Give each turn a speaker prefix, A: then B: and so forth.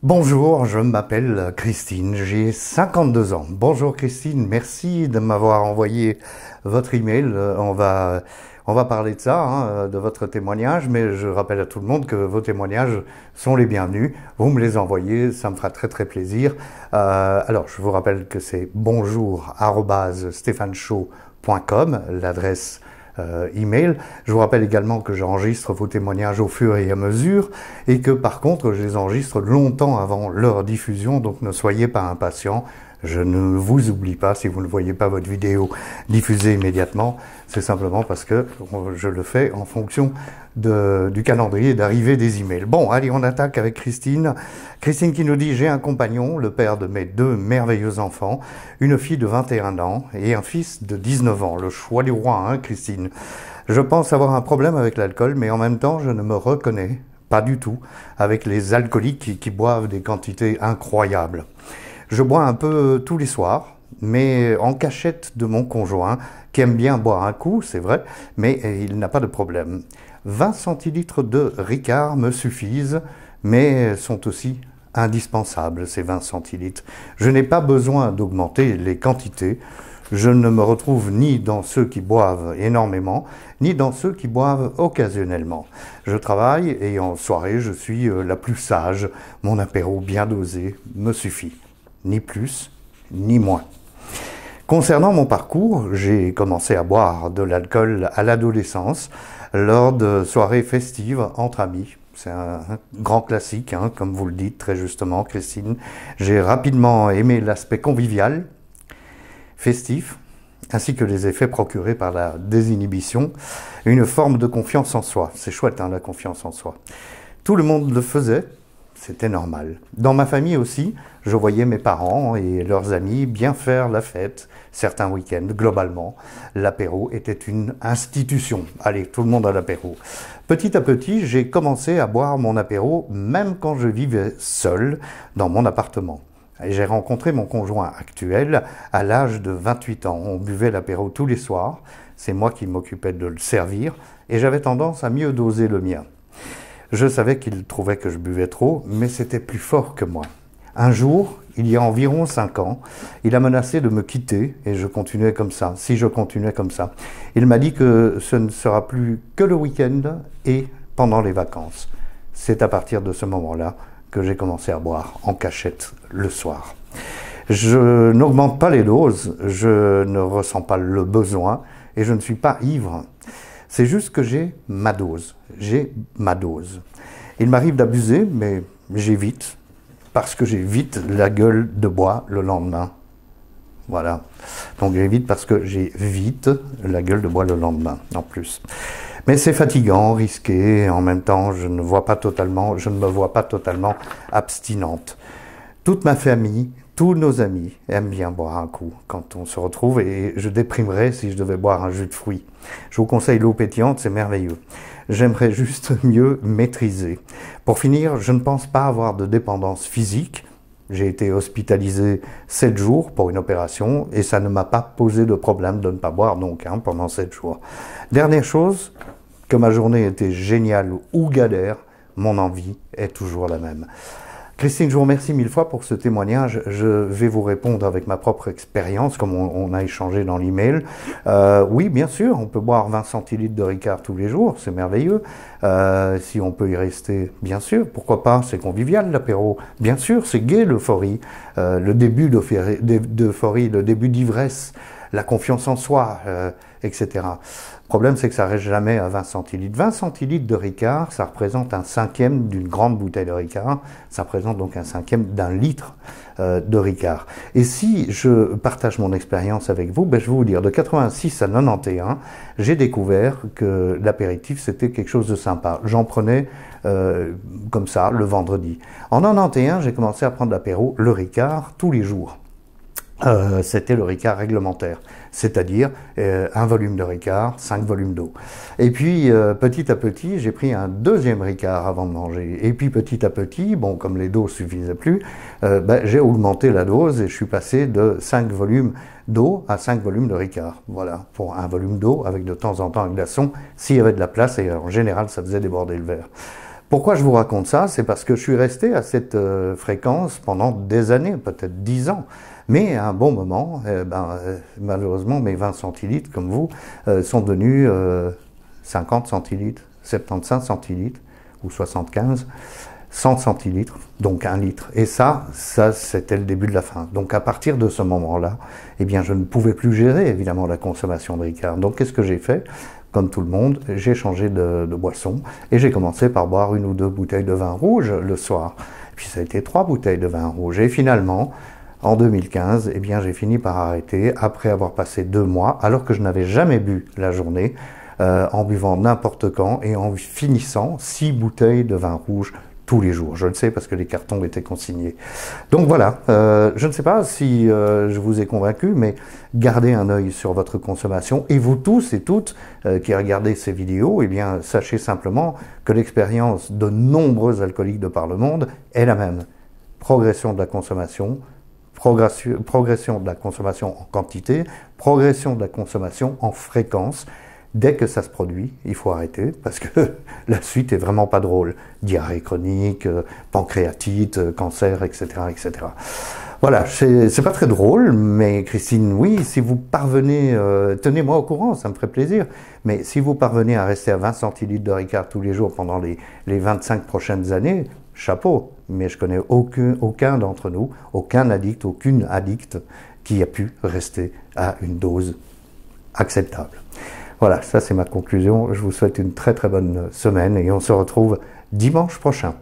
A: Bonjour, je m'appelle Christine, j'ai 52 ans. Bonjour Christine, merci de m'avoir envoyé votre email. On va parler de ça, de votre témoignage, mais je rappelle à tout le monde que vos témoignages sont les bienvenus. Vous me les envoyez, ça me fera très plaisir. Alors, je vous rappelle que c'est bonjour@stéphaneshow.com, l'adresse email. Je vous rappelle également que j'enregistre vos témoignages au fur et à mesure et que par contre je les enregistre longtemps avant leur diffusion, donc ne soyez pas impatients. Je ne vous oublie pas si vous ne voyez pas votre vidéo diffusée immédiatement. C'est simplement parce que je le fais en fonction du calendrier d'arrivée des emails. Bon, allez, on attaque avec Christine. Christine qui nous dit « J'ai un compagnon, le père de mes deux merveilleux enfants, une fille de 21 ans et un fils de 19 ans. » Le choix du roi, hein, Christine. Je pense avoir un problème avec l'alcool, mais en même temps, je ne me reconnais pas du tout avec les alcooliques qui boivent des quantités incroyables. Je bois un peu tous les soirs, mais en cachette de mon conjoint, qui aime bien boire un coup, c'est vrai, mais il n'a pas de problème. 20 centilitres de Ricard me suffisent, mais sont aussi indispensables, ces 20 centilitres. Je n'ai pas besoin d'augmenter les quantités. Je ne me retrouve ni dans ceux qui boivent énormément, ni dans ceux qui boivent occasionnellement. Je travaille et en soirée, je suis la plus sage. Mon apéro bien dosé me suffit. Ni plus, ni moins. Concernant mon parcours, j'ai commencé à boire de l'alcool à l'adolescence, lors de soirées festives entre amis. C'est un grand classique, hein, comme vous le dites très justement, Christine. J'ai rapidement aimé l'aspect convivial, festif, ainsi que les effets procurés par la désinhibition, une forme de confiance en soi. C'est chouette, hein, la confiance en soi. Tout le monde le faisait. C'était normal. Dans ma famille aussi, je voyais mes parents et leurs amis bien faire la fête, certains week-ends, globalement. L'apéro était une institution. Allez, tout le monde à l'apéro. Petit à petit, j'ai commencé à boire mon apéro, même quand je vivais seul dans mon appartement. Et j'ai rencontré mon conjoint actuel à l'âge de 28 ans. On buvait l'apéro tous les soirs. C'est moi qui m'occupais de le servir et j'avais tendance à mieux doser le mien. Je savais qu'il trouvait que je buvais trop, mais c'était plus fort que moi. Un jour, il y a environ 5 ans, il a menacé de me quitter et je continuais comme ça, si je continuais comme ça. Il m'a dit que ce ne sera plus que le week-end et pendant les vacances. C'est à partir de ce moment-là que j'ai commencé à boire en cachette le soir. Je n'augmente pas les doses, je ne ressens pas le besoin et je ne suis pas ivre. C'est juste que j'ai ma dose. J'ai ma dose. Il m'arrive d'abuser, mais j'évite, parce que j'ai vite la gueule de bois le lendemain. Voilà. Donc j'évite parce que j'ai vite la gueule de bois le lendemain, en plus. Mais c'est fatigant, risqué, et en même temps, je ne me vois pas totalement abstinente. Toute ma famille, tous nos amis aiment bien boire un coup quand on se retrouve et je déprimerais si je devais boire un jus de fruits. Je vous conseille l'eau pétillante, c'est merveilleux. J'aimerais juste mieux maîtriser. Pour finir, je ne pense pas avoir de dépendance physique. J'ai été hospitalisé 7 jours pour une opération et ça ne m'a pas posé de problème de ne pas boire donc pendant 7 jours. Dernière chose, que ma journée était géniale ou galère, mon envie est toujours la même. Christine, je vous remercie 1000 fois pour ce témoignage. Je vais vous répondre avec ma propre expérience, comme on a échangé dans l'email. Oui, bien sûr, on peut boire 20 centilitres de Ricard tous les jours, c'est merveilleux. Si on peut y rester, bien sûr, pourquoi pas, c'est convivial l'apéro. Bien sûr, c'est gai l'euphorie, le début d'euphorie, le début d'ivresse, la confiance en soi, etc. Le problème, c'est que ça reste jamais à 20 centilitres. 20 centilitres de Ricard, ça représente un cinquième d'une grande bouteille de Ricard. Ça représente donc un cinquième d'un litre de Ricard. Et si je partage mon expérience avec vous, je vais vous dire, de 86 à 91, j'ai découvert que l'apéritif, c'était quelque chose de sympa. J'en prenais comme ça, le vendredi. En 91, j'ai commencé à prendre l'apéro, le Ricard, tous les jours. C'était le Ricard réglementaire, c'est-à-dire un volume de Ricard, 5 volumes d'eau. Et puis petit à petit, j'ai pris un deuxième Ricard avant de manger. Et puis petit à petit, bon, comme les doses suffisaient plus, j'ai augmenté la dose et je suis passé de 5 volumes d'eau à 5 volumes de Ricard. Voilà, pour un volume d'eau avec de temps en temps un glaçon, s'il y avait de la place, et en général ça faisait déborder le verre. Pourquoi je vous raconte ça? C'est parce que je suis resté à cette fréquence pendant des années, peut-être 10 ans. Mais à un bon moment, malheureusement, mes 20 centilitres, comme vous, sont devenus 50 centilitres, 75 centilitres ou 75, 100 centilitres, donc 1 litre. Et ça c'était le début de la fin. Donc à partir de ce moment-là, eh bien, je ne pouvais plus gérer évidemment la consommation de Ricard. Donc qu'est-ce que j'ai fait? Comme tout le monde, j'ai changé de boisson et j'ai commencé par boire 1 ou 2 bouteilles de vin rouge le soir. Puis ça a été 3 bouteilles de vin rouge. Et finalement, en 2015, eh bien, j'ai fini par arrêter après avoir passé 2 mois, alors que je n'avais jamais bu la journée, en buvant n'importe quand et en finissant 6 bouteilles de vin rouge tous les jours. Je le sais parce que les cartons étaient consignés. Donc voilà, je ne sais pas si je vous ai convaincu, mais gardez un œil sur votre consommation. Et vous tous et toutes qui regardez ces vidéos, eh bien, sachez simplement que l'expérience de nombreux alcooliques de par le monde est la même. Progression de la consommation, progression de la consommation en quantité, progression de la consommation en fréquence. Dès que ça se produit, il faut arrêter parce que la suite est vraiment pas drôle. Diarrhée chronique, pancréatite, cancer, etc., etc. Voilà, c'est pas très drôle, mais Christine, oui, si vous parvenez, tenez-moi au courant, ça me ferait plaisir, mais si vous parvenez à rester à 20 centilitres de Ricard tous les jours pendant les 25 prochaines années, chapeau, mais je connais aucun d'entre nous, aucun addict, aucune addicte qui a pu rester à une dose acceptable. Voilà, ça c'est ma conclusion. Je vous souhaite une très très bonne semaine et on se retrouve dimanche prochain.